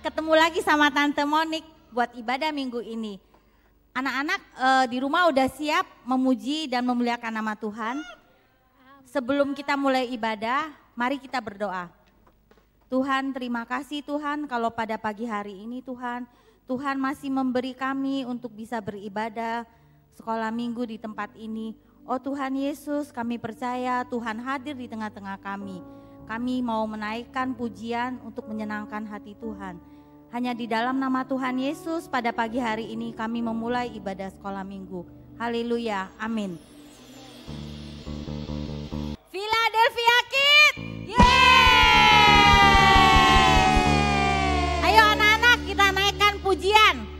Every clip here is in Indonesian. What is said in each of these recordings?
ketemu lagi sama Tante Monik buat ibadah minggu ini. Anak-anak di rumah udah siap memuji dan memuliakan nama Tuhan? Sebelum kita mulai ibadah, mari kita berdoa. Tuhan, terima kasih Tuhan kalau pada pagi hari ini Tuhan masih memberi kami untuk bisa beribadah sekolah minggu di tempat ini. Oh Tuhan Yesus, kami percaya Tuhan hadir di tengah-tengah kami. Kami mau menaikkan pujian untuk menyenangkan hati Tuhan. Hanya di dalam nama Tuhan Yesus pada pagi hari ini kami memulai ibadah sekolah minggu. Haleluya, amin. Philadelphia Kids, yeay! Ayo anak-anak kita naikkan pujian.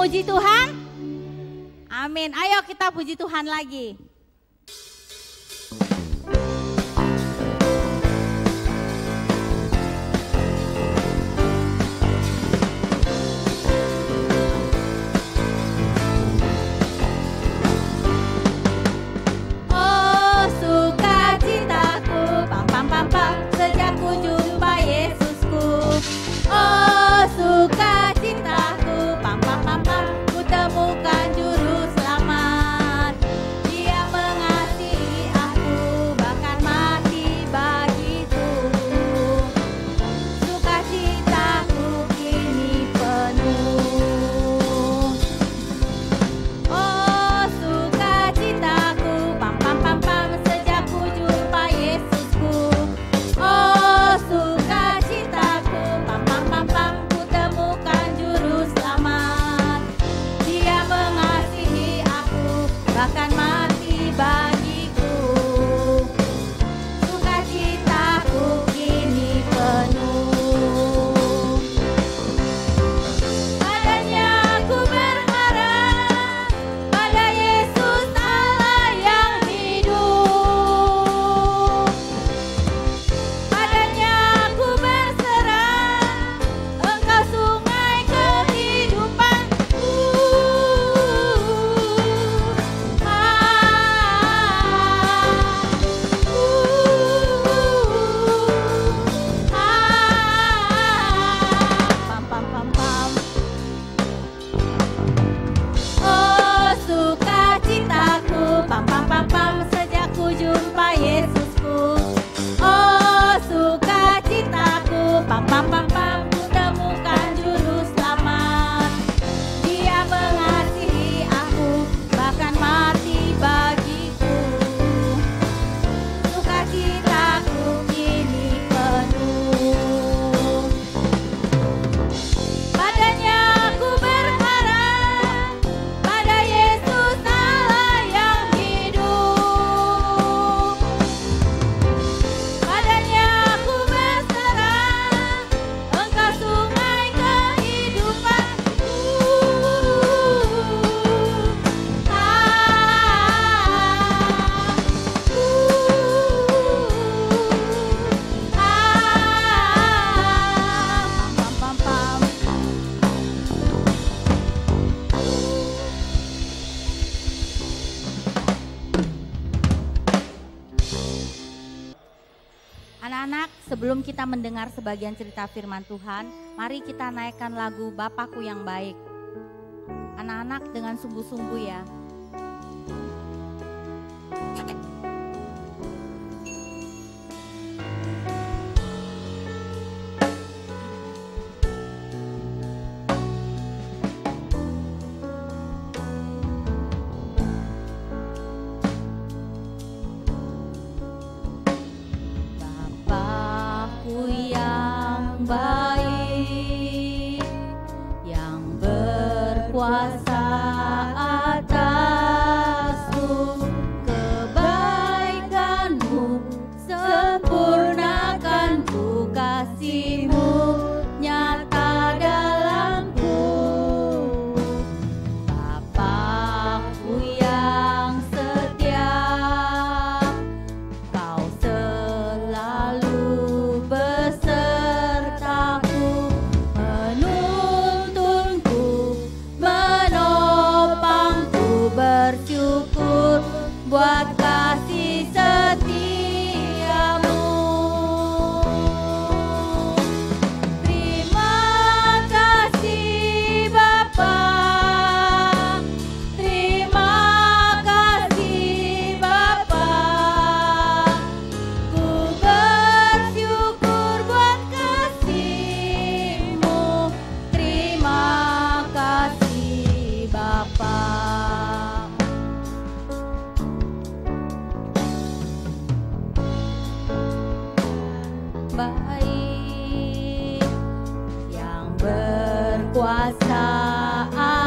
Puji Tuhan, amin. Ayo kita puji Tuhan lagi. Oh sukacitaku, pam pam pam pam, sejak ku jumpa Yesusku. Oh sukacitaku, pam pam pam pam, ku temukan juru selamat. Dia mengasihi aku, bahkan mati bagiku. Sukacitaku kini penuh. Oh sukacitaku, pam pam pam pam, sejak ku jumpa Yesusku. Oh sukacitaku, pam pam pam pam, ku temukan juru selamat. Dia mengasihi aku, bahkan mati bagiku. Sukacitaku kini penuh. Padanya aku berharap, pada Yesus Allah yang hidup. Padanya aku berserah, Engkau sungai kehidupanku. sebelum kita mendengar sebagian cerita firman Tuhan, mari kita naikkan lagu Bapakku yang Baik. Anak-anak dengan sungguh-sungguh ya. Kuasa atasku, kebaikanmu sempurnakan ku, kasihmu nyata dalamku. Bapakku yang setia, kau selalu besertaku, menuntunku, menopangku, bersyukur buat kasih setiamu. Terima kasih Bapa, terima kasih Bapa, ku bersyukur buat kasih-Mu. Terima kasih Bapa. Baik yang berkuasa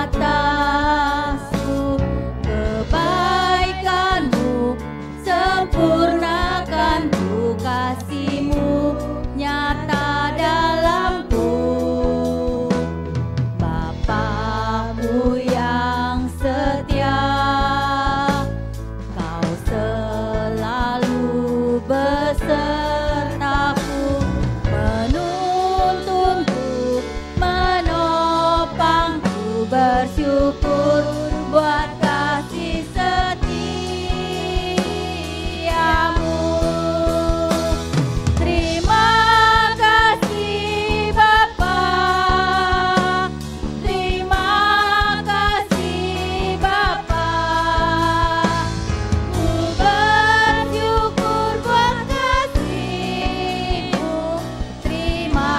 atasku, kebaikanmu sempurnakan ku, kasihmu nyata dalamku. Bapakku yang setia, kau selalu besertaku, menuntunku, menopangku, bersyukur buat kasih setiamu. Terima kasih Bapa, terima kasih Bapa, ku bersyukur buat kasih-Mu. Terima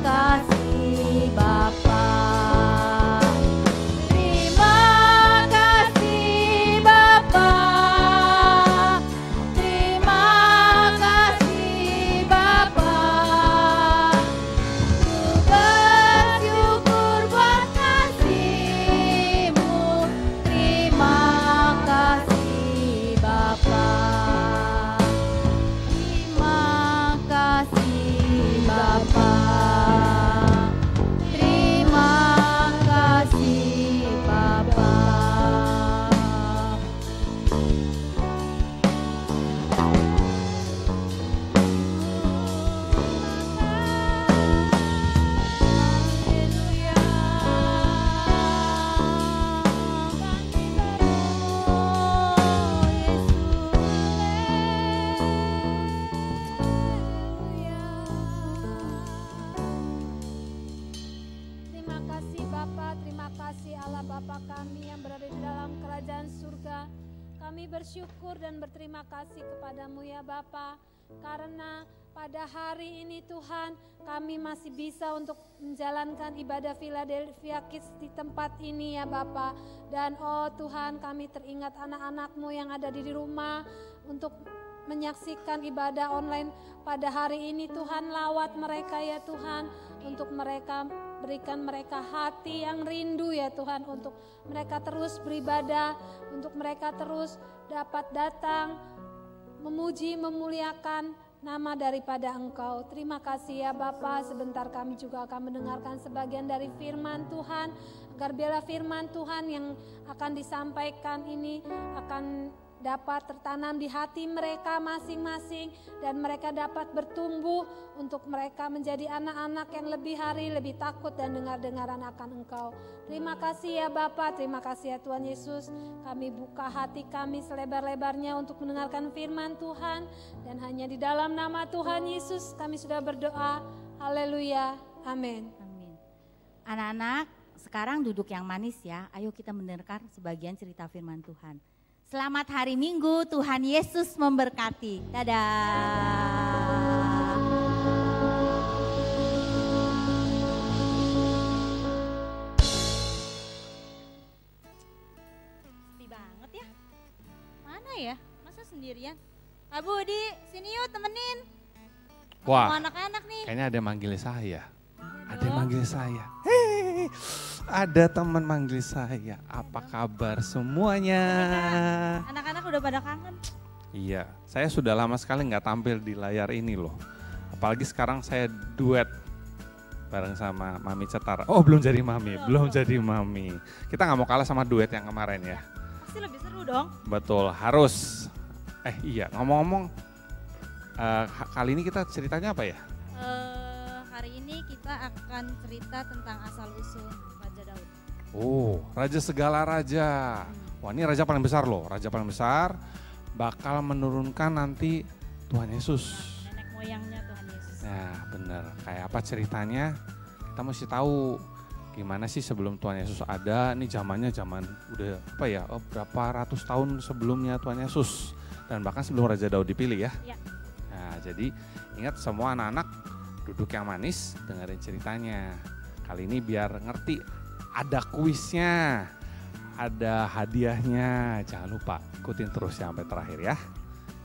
kasih Bapa, terima kasih Bapa, terima kasih Bapa, ku bersyukur buat kasih-Mu. Terima kasih Bapa, terima kasih Bapa, terima kasih Bapa. Terima kasih Bapa, terima kasih Allah Bapa kami yang berada di dalam kerajaan surga. Kami bersyukur dan berterima kasih kepadamu ya Bapa, karena pada hari ini Tuhan kami masih bisa untuk menjalankan ibadah Philadelphia Kids di tempat ini ya Bapa. Dan oh Tuhan, kami teringat anak-anak-Mu yang ada di rumah untuk menyaksikan ibadah online pada hari ini. Tuhan, lawat mereka ya Tuhan, untuk mereka berikan mereka hati yang rindu ya Tuhan, untuk mereka terus beribadah, untuk mereka terus dapat datang memuji, memuliakan nama daripada Engkau. Terima kasih ya Bapa. Sebentar kami juga akan mendengarkan sebagian dari firman Tuhan, agar biarlah firman Tuhan yang akan disampaikan ini akan dapat tertanam di hati mereka masing-masing dan mereka dapat bertumbuh untuk mereka menjadi anak-anak yang lebih hari, lebih takut dan dengar-dengaran akan Engkau. Terima kasih ya Bapa, terima kasih ya Tuhan Yesus. Kami buka hati kami selebar-lebarnya untuk mendengarkan firman Tuhan dan hanya di dalam nama Tuhan Yesus kami sudah berdoa. Haleluya. Amin. Amin. Anak-anak, sekarang duduk yang manis ya. Ayo kita mendengar sebagian cerita firman Tuhan. Selamat hari Minggu, Tuhan Yesus memberkati. Dadah. Sepi banget ya. Mana ya? Masa sendirian? Kak Budi, sini yuk temenin. Wah, Mau anak-anak nih. kayaknya ada yang manggil saya. Ada yang dong. manggil saya. Hei, ada teman manggil saya. Apa kabar semuanya? Anak-anak udah pada kangen. Iya, saya sudah lama sekali nggak tampil di layar ini loh. Apalagi sekarang saya duet bareng sama Mami Cetara. Oh, belum jadi Mami. Kita nggak mau kalah sama duet yang kemarin ya. Pasti lebih seru dong. Betul, harus. Iya, ngomong-ngomong, kali ini kita ceritanya apa ya? Hari ini kita akan cerita tentang asal-usul Raja Daud. Oh, Raja segala raja. Wah, ini raja paling besar loh. Raja paling besar bakal menurunkan nanti Tuhan Yesus. Nenek moyangnya Tuhan Yesus. Nah, bener. Kayak apa ceritanya? Kita mesti tahu gimana sih sebelum Tuhan Yesus ada. Ini zamannya zaman udah apa ya? Berapa ratus tahun sebelumnya Tuhan Yesus. Dan bahkan sebelum Raja Daud dipilih ya. Ya. Nah, jadi ingat semua anak-anak duduk yang manis, dengerin ceritanya. Kali ini biar ngerti, ada kuisnya, ada hadiahnya. Jangan lupa ikutin terus sampai terakhir ya.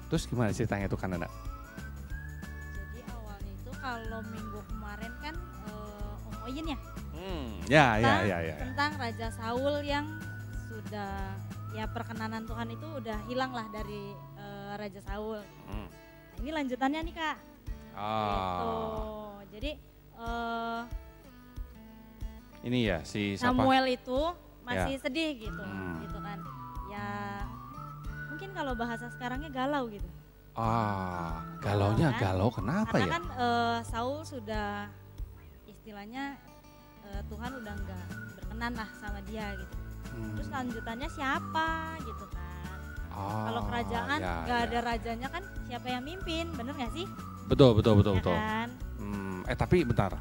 Terus gimana ceritanya itu Kananda? Jadi awalnya itu kalau minggu kemarin kan Om Oyin ya. Ya. Tentang Raja Saul yang sudah ya perkenanan Tuhan itu udah hilang lah dari Raja Saul. Nah, ini lanjutannya nih Kak. Gitu. Jadi ini ya si siapa? Samuel itu masih sedih gitu, gitu kan. Ya mungkin kalau bahasa sekarangnya galau gitu. Galaunya Kan? galau kenapa Karena ya? kan Saul sudah istilahnya Tuhan udah nggak berkenan lah sama dia gitu. Terus lanjutannya siapa gitu kan. Kalau kerajaan nggak ada rajanya kan siapa yang mimpin, bener nggak sih? Betul. Ya kan? Tapi bentar,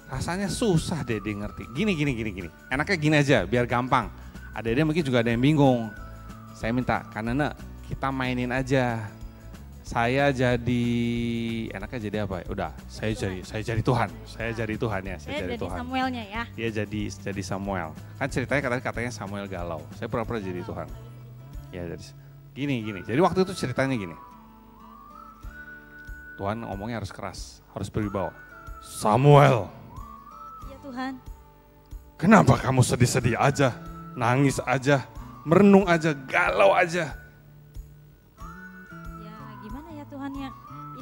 rasanya susah deh ngerti. Gini. Enaknya gini aja, biar gampang. Ada mungkin juga ada yang bingung. Saya minta, karena kita mainin aja. Saya jadi, enaknya jadi apa? Udah, saya jadi Tuhan. Saya jadi Tuhan ya. Saya jadi Tuhan. Samuelnya ya. Dia jadi Samuel. Kan ceritanya katanya Samuel galau. Saya pura-pura jadi Tuhan. Ya jadi gini. Jadi waktu itu ceritanya gini. Tuhan ngomongnya harus keras, harus berwibawa. Samuel, Iya Tuhan. kenapa kamu sedih-sedih aja, nangis aja, merenung aja, galau aja? Ya gimana ya Tuhan ya,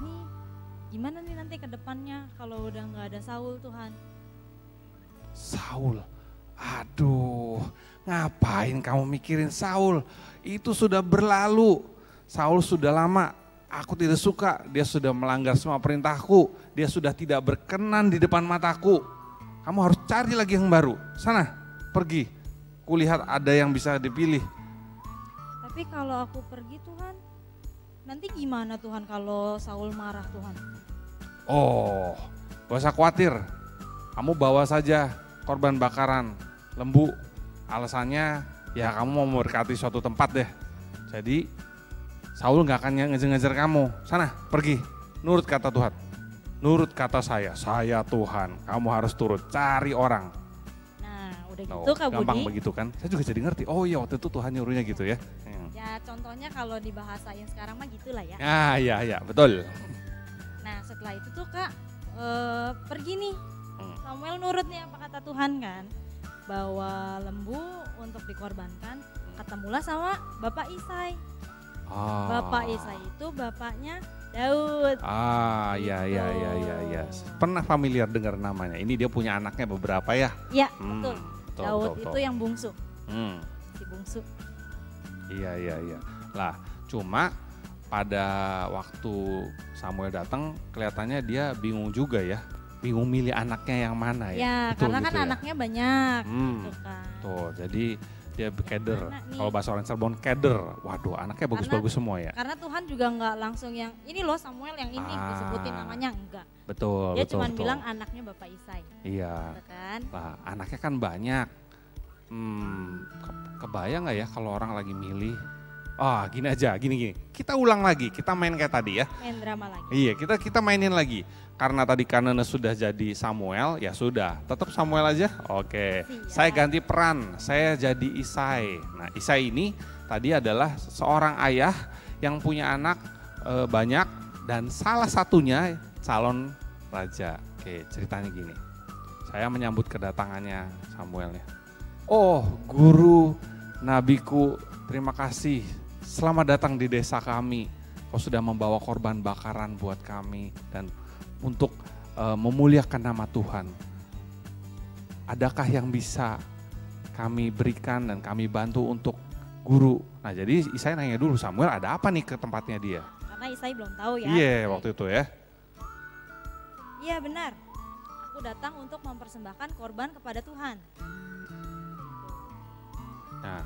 ini gimana nih nanti ke depannya kalau udah nggak ada Saul Tuhan? Saul, aduh, ngapain kamu mikirin Saul? Itu sudah berlalu, Saul sudah lama. Aku tidak suka, dia sudah melanggar semua perintahku, dia sudah tidak berkenan di depan mataku. Kamu harus cari lagi yang baru, sana pergi, kulihat ada yang bisa dipilih. Tapi kalau aku pergi Tuhan, nanti gimana Tuhan kalau Saul marah Tuhan? Oh, gak usah khawatir, kamu bawa saja korban bakaran lembu. Alasannya ya kamu mau memberkati suatu tempat deh. Jadi Saul gak akan ngejar-ngejar kamu. Sana, pergi. Nurut kata Tuhan. Nurut kata saya Tuhan. Kamu harus turut, cari orang. Nah, udah gitu Kak Gampang Budi. begitu kan. Saya juga jadi ngerti, oh iya waktu itu Tuhan nyuruhnya gitu ya. Ya contohnya kalau dibahasain sekarang mah gitulah ya. Iya, betul. Nah setelah itu tuh Kak pergi nih. Samuel nurut nih apa kata Tuhan kan. Bawa lembu untuk dikorbankan. Ketemulah sama Bapak Isai. Bapak Isai itu bapaknya Daud. Iya. Pernah familiar dengar namanya. Ini dia punya anaknya beberapa ya. Iya, betul. Daud betul. itu yang bungsu. Hmm. Si bungsu. Iya. Lah, Cuma pada waktu Samuel datang kelihatannya dia bingung juga ya. Bingung milih anaknya yang mana ya. Ya, Betul karena gitu kan ya? anaknya banyak Hmm. gitu kan. Tuh, jadi dia keder. Mana nih? Kalau bahasa orang Cirebon keder. Waduh, anaknya bagus-bagus semua ya. Karena Tuhan juga nggak langsung yang ini loh Samuel yang ini disebutin namanya, enggak. Betul, Dia betul, cuma betul. bilang anaknya Bapak Isai, Iya. gitu kan. Nah, anaknya kan banyak. Kebayang nggak ya kalau orang lagi milih? Gini aja, gini. Kita ulang lagi, kita main kayak tadi ya. Main drama lagi. Iya, kita mainin lagi. Karena tadi Kanana sudah jadi Samuel, ya sudah. Tetap Samuel aja? Oke. Siap. Saya ganti peran, saya jadi Isai. Nah, Isai ini tadi adalah seorang ayah yang punya anak banyak dan salah satunya calon raja. Oke, ceritanya gini. Saya menyambut kedatangannya Samuelnya. Oh, guru, nabiku, terima kasih. Selamat datang di desa kami. Kau sudah membawa korban bakaran buat kami dan untuk memuliakan nama Tuhan. Adakah yang bisa kami berikan dan kami bantu untuk guru? Nah, jadi Isai nanya dulu, Samuel ada apa nih ke tempatnya dia? Karena Isai belum tahu ya. Iya, waktu itu ya. Iya benar. Aku datang untuk mempersembahkan korban kepada Tuhan. Nah,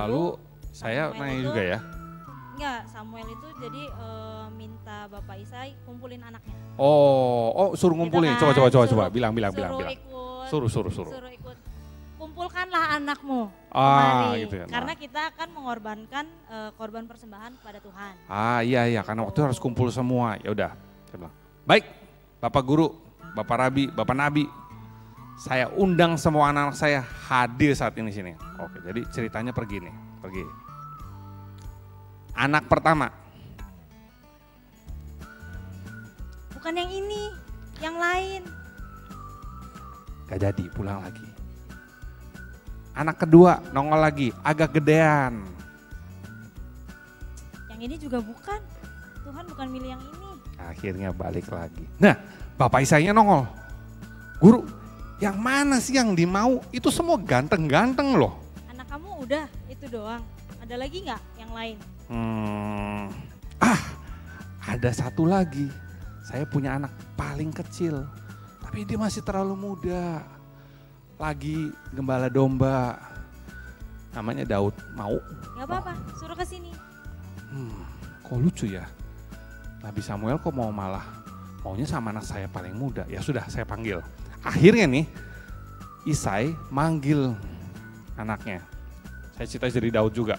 lalu saya Samuel nanya itu- juga ya. Enggak, Samuel itu jadi minta Bapak Isai kumpulin anaknya. Oh, suruh ngumpulin. Gitu kan, Coba, bilang. Suruh ikut. Suruh. Suruh ikut. Kumpulkanlah anakmu Ah, kemari. gitu ya. Nah. Karena kita akan mengorbankan korban persembahan kepada Tuhan. Iya, karena waktu itu harus kumpul semua. Ya udah, saya bilang, baik, Bapak Guru, Bapak Rabi, Bapak Nabi, saya undang semua anak-anak saya hadir saat ini sini. Oke, jadi ceritanya pergi. Anak pertama, Bukan yang ini, yang lain. gak jadi, pulang lagi. Anak kedua, nongol lagi, agak gedean. Yang ini juga bukan. Tuhan bukan milih yang ini. Akhirnya balik lagi. Nah, Bapak Isainya nongol. Guru, yang mana sih yang dimau? Itu semua ganteng-ganteng loh. Anak kamu udah, itu doang. Ada lagi nggak yang lain? Ada satu lagi. Saya punya anak paling kecil, tapi dia masih terlalu muda. Lagi gembala domba. Namanya Daud. Mau? Gak apa-apa, suruh ke sini. Kok lucu ya? Nabi Samuel kok maunya sama anak saya paling muda. Ya sudah, saya panggil. Akhirnya nih, Isai manggil anaknya. Saya cerita dari Daud juga.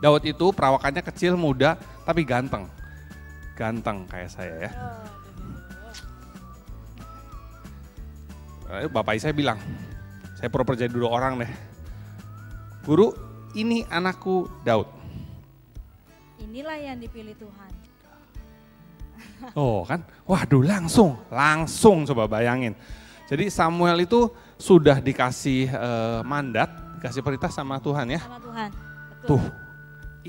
Daud itu perawakannya kecil, muda, tapi ganteng. Ganteng kayak saya ya. Bapak Isai bilang, saya pura-pura jadi dua orang deh. Guru, ini anakku Daud. Inilah yang dipilih Tuhan. Oh kan, waduh langsung coba bayangin. Jadi Samuel itu sudah dikasih mandat, dikasih perintah sama Tuhan ya. Sama Tuhan. Betul. Tuh,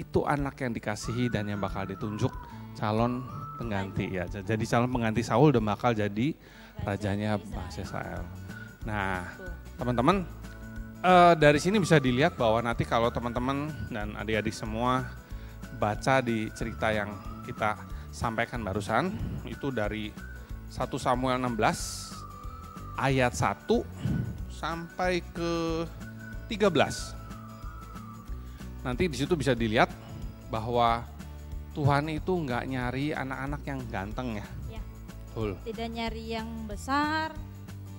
itu anak yang dikasihi dan yang bakal ditunjuk calon pengganti ya. Jadi calon pengganti Saul dan bakal jadi rajanya bangsa Israel. Nah, Betul. teman-teman dari sini bisa dilihat bahwa nanti kalau teman-teman dan adik-adik semua baca di cerita yang kita sampaikan barusan, itu dari 1 Samuel 16 ayat 1 sampai ke 13. Nanti di situ bisa dilihat bahwa Tuhan itu nggak nyari anak-anak yang ganteng ya. Ya. Betul. Tidak nyari yang besar,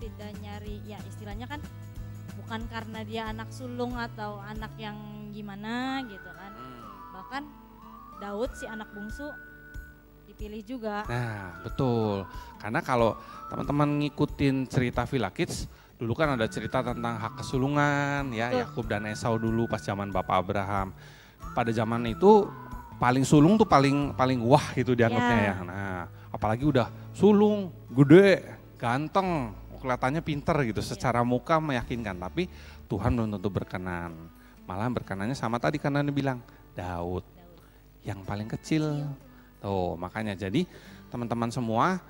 tidak nyari, ya istilahnya kan bukan karena dia anak sulung atau anak yang gimana gitu kan. Bahkan Daud si anak bungsu dipilih juga. Nah betul, karena kalau teman-teman ngikutin cerita Villa Kids, dulu kan ada cerita tentang hak kesulungan ya, Betul. Yakub dan Esau dulu pas zaman Bapak Abraham. Pada zaman itu paling sulung tuh paling wah gitu dianggapnya Ya. ya. Nah apalagi udah sulung, gede, ganteng, kelihatannya pinter gitu, secara muka meyakinkan. Tapi Tuhan belum tentu berkenan, malah berkenannya sama tadi karena dia bilang Daud yang paling kecil. Tuh makanya jadi teman-teman semua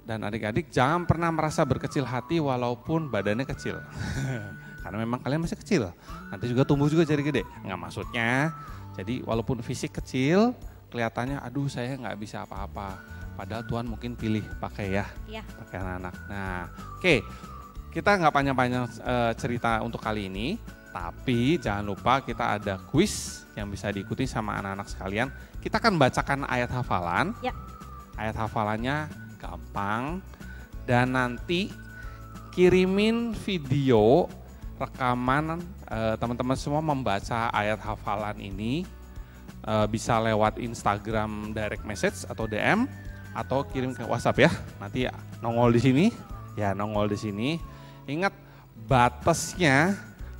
dan adik-adik jangan pernah merasa berkecil hati walaupun badannya kecil. karena memang kalian masih kecil. Nanti juga tumbuh juga jadi gede. Nggak maksudnya, jadi walaupun fisik kecil, kelihatannya aduh saya nggak bisa apa-apa. Padahal Tuhan mungkin pilih pakai pakai anak-anak. Nah, oke. Kita nggak panjang-panjang cerita untuk kali ini, tapi jangan lupa kita ada kuis yang bisa diikuti sama anak-anak sekalian. Kita akan bacakan ayat hafalan. Ya. Ayat hafalannya gampang dan nanti kirimin video rekaman teman-teman semua membaca ayat hafalan ini bisa lewat Instagram direct message atau DM atau kirim ke WhatsApp ya. Nanti nongol di sini. Ya, nongol di sini. Ingat batasnya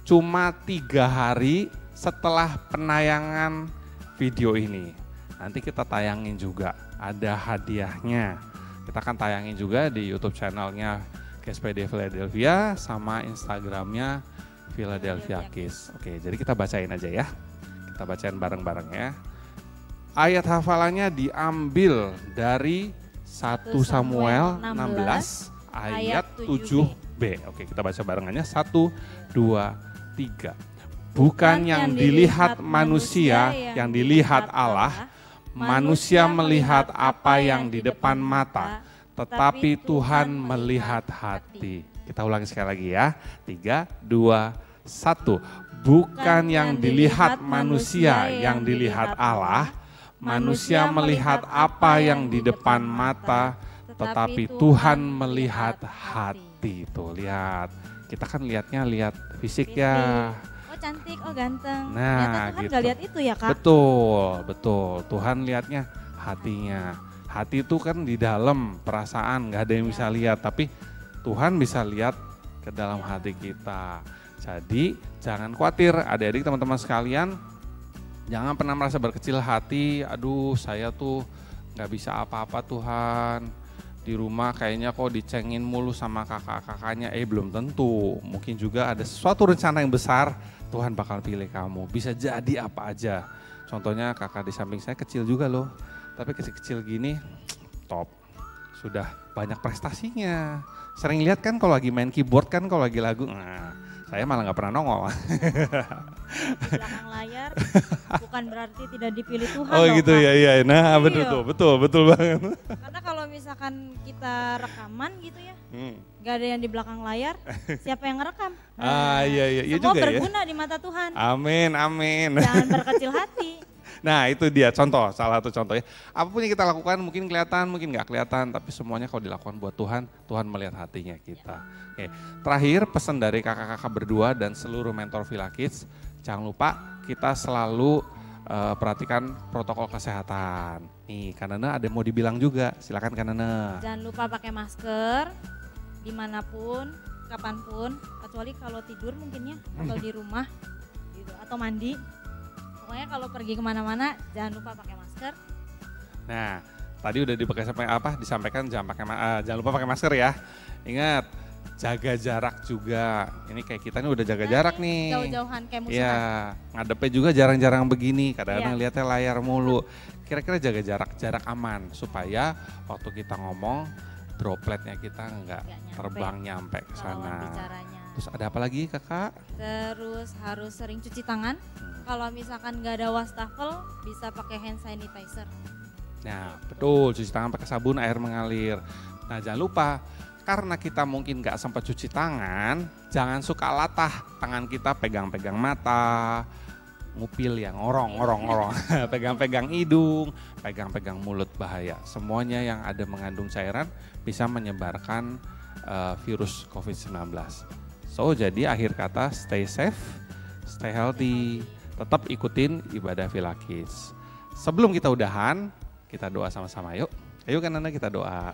cuma 3 hari setelah penayangan video ini. Nanti kita tayangin juga, ada hadiahnya. Kita akan tayangin juga di YouTube channelnya KSPD Philadelphia sama Instagramnya Philadelphia Kids. Oke, jadi kita bacain aja ya. Kita bacain bareng-bareng ya. Ayat hafalannya diambil dari 1 Samuel 16 ayat 7b. Oke, kita baca barengannya 1, 2, 3. Bukan yang dilihat manusia, yang dilihat Allah. Manusia melihat apa yang di depan mata, tetapi Tuhan melihat hati. Kita ulangi sekali lagi ya. 3, 2, 1. Bukan yang dilihat manusia, yang dilihat Allah. Manusia melihat apa yang di depan mata, tetapi Tuhan melihat hati. Tuh, lihat. Kita kan lihat fisik ya. Oh cantik, oh ganteng. Nah, Tuhan gitu. gak lihat itu ya Kak? Betul. Tuhan lihatnya hatinya. Hati itu kan di dalam perasaan, gak ada yang bisa lihat. Tapi Tuhan bisa lihat ke dalam hati kita. Jadi jangan khawatir adik-adik teman-teman sekalian. Jangan pernah merasa berkecil hati. Aduh saya tuh gak bisa apa-apa Tuhan. Di rumah kayaknya kok dicengin mulu sama kakak-kakaknya. Belum tentu. Mungkin juga ada suatu rencana yang besar. Tuhan bakal pilih kamu, bisa jadi apa aja. Contohnya kakak di samping saya kecil juga loh, tapi kecil-kecil gini top, sudah banyak prestasinya. Sering lihat kan kalau lagi main keyboard kan kalau lagi lagu, saya malah nggak pernah nongol. Di belakang layar bukan berarti tidak dipilih Tuhan. Oh gitu Kak. ya, nah betul banget. Karena kalau misalkan kita rekaman gitu ya, gak ada yang di belakang layar, siapa yang ngerekam? Iya Semua juga berguna di mata Tuhan. Amin. Jangan berkecil hati. Nah itu dia contoh, salah satu contoh ya. Apapun yang kita lakukan mungkin kelihatan, mungkin nggak kelihatan, tapi semuanya kalau dilakukan buat Tuhan, Tuhan melihat hatinya kita. Oke. Terakhir pesan dari kakak-kakak berdua dan seluruh mentor Villa Kids, jangan lupa kita selalu perhatikan protokol kesehatan. Nih Kanana ada mau dibilang juga, silakan Kanana. Jangan lupa pakai masker dimanapun, kapanpun, kecuali kalau tidur mungkin ya, atau di rumah gitu, atau mandi. Pokoknya kalau pergi kemana-mana jangan lupa pakai masker. Nah, tadi udah disampaikan jangan lupa pakai masker ya. Ingat, jaga jarak juga. Ini kayak kita nih udah jaga jarak nih. Jauh-jauhan kayak musuhan. Iya, ngadepnya juga jarang-jarang begini. Kadang-kadang lihatnya layar mulu. Kira-kira jaga jarak aman supaya waktu kita ngomong dropletnya kita nggak terbang nyampe ke sana. Terus ada apa lagi kakak? Terus harus sering cuci tangan. Kalau misalkan nggak ada wastafel, bisa pakai hand sanitizer. Nah betul, cuci tangan pakai sabun, air mengalir. Nah jangan lupa, karena kita mungkin nggak sempat cuci tangan, jangan suka latah. Tangan kita pegang-pegang mata, ngupil yang ngorong. Pegang-pegang hidung, pegang-pegang mulut, bahaya. Semuanya yang ada mengandung cairan bisa menyebarkan virus COVID-19. So jadi akhir kata stay safe, stay healthy, tetap ikutin ibadah Villa Kids. Sebelum kita udahan, kita doa sama-sama yuk. Ayo Kanana kita doa.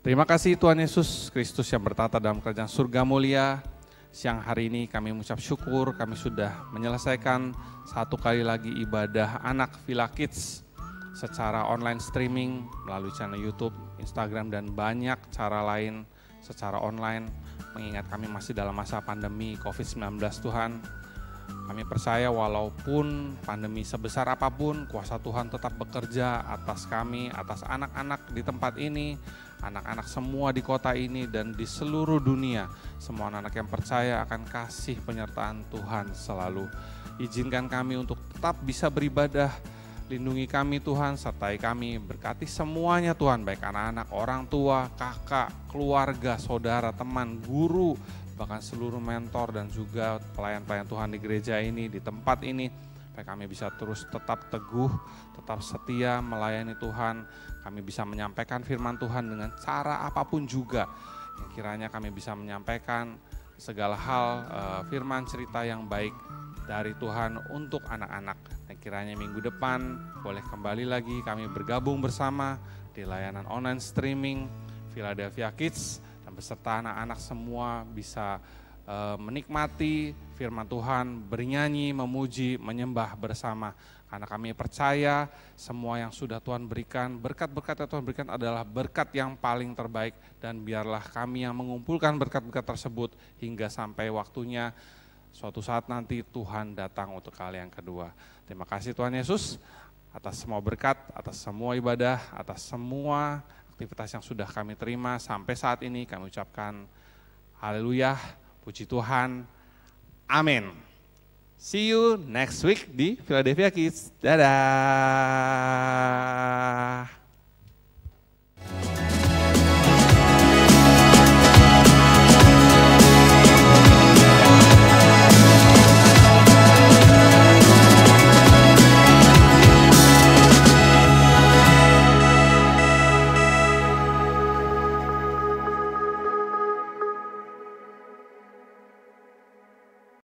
Terima kasih Tuhan Yesus Kristus yang bertata dalam kerajaan surga mulia. Siang hari ini kami mengucap syukur, kami sudah menyelesaikan satu kali lagi ibadah anak Villa Kids secara online streaming melalui channel YouTube, Instagram dan banyak cara lain secara online. Mengingat kami masih dalam masa pandemi COVID-19 Tuhan. Kami percaya walaupun pandemi sebesar apapun, kuasa Tuhan tetap bekerja atas kami, atas anak-anak di tempat ini, anak-anak semua di kota ini dan di seluruh dunia, semua anak-anak yang percaya akan kasih penyertaan Tuhan selalu. Izinkan kami untuk tetap bisa beribadah, lindungi kami Tuhan, sertai kami, berkati semuanya Tuhan, baik anak-anak, orang tua, kakak, keluarga, saudara, teman, guru, bahkan seluruh mentor dan juga pelayan-pelayan Tuhan di gereja ini, di tempat ini, supaya kami bisa terus tetap teguh, tetap setia melayani Tuhan. Kami bisa menyampaikan firman Tuhan dengan cara apapun juga, yang kiranya kami bisa menyampaikan segala hal firman cerita yang baik dari Tuhan untuk anak-anak. Dan kiranya minggu depan boleh kembali lagi kami bergabung bersama di layanan online streaming Philadelphia Kids, dan beserta anak-anak semua bisa menikmati firman Tuhan, bernyanyi, memuji, menyembah bersama. Karena kami percaya semua yang sudah Tuhan berikan, berkat-berkat yang Tuhan berikan adalah berkat yang paling terbaik, dan biarlah kami yang mengumpulkan berkat-berkat tersebut hingga sampai waktunya suatu saat nanti Tuhan datang untuk kali yang kedua. Terima kasih Tuhan Yesus atas semua berkat, atas semua ibadah, atas semua aktivitas yang sudah kami terima sampai saat ini. Kami ucapkan haleluya, puji Tuhan, amin. See you next week di Philadelphia Kids. Dadah.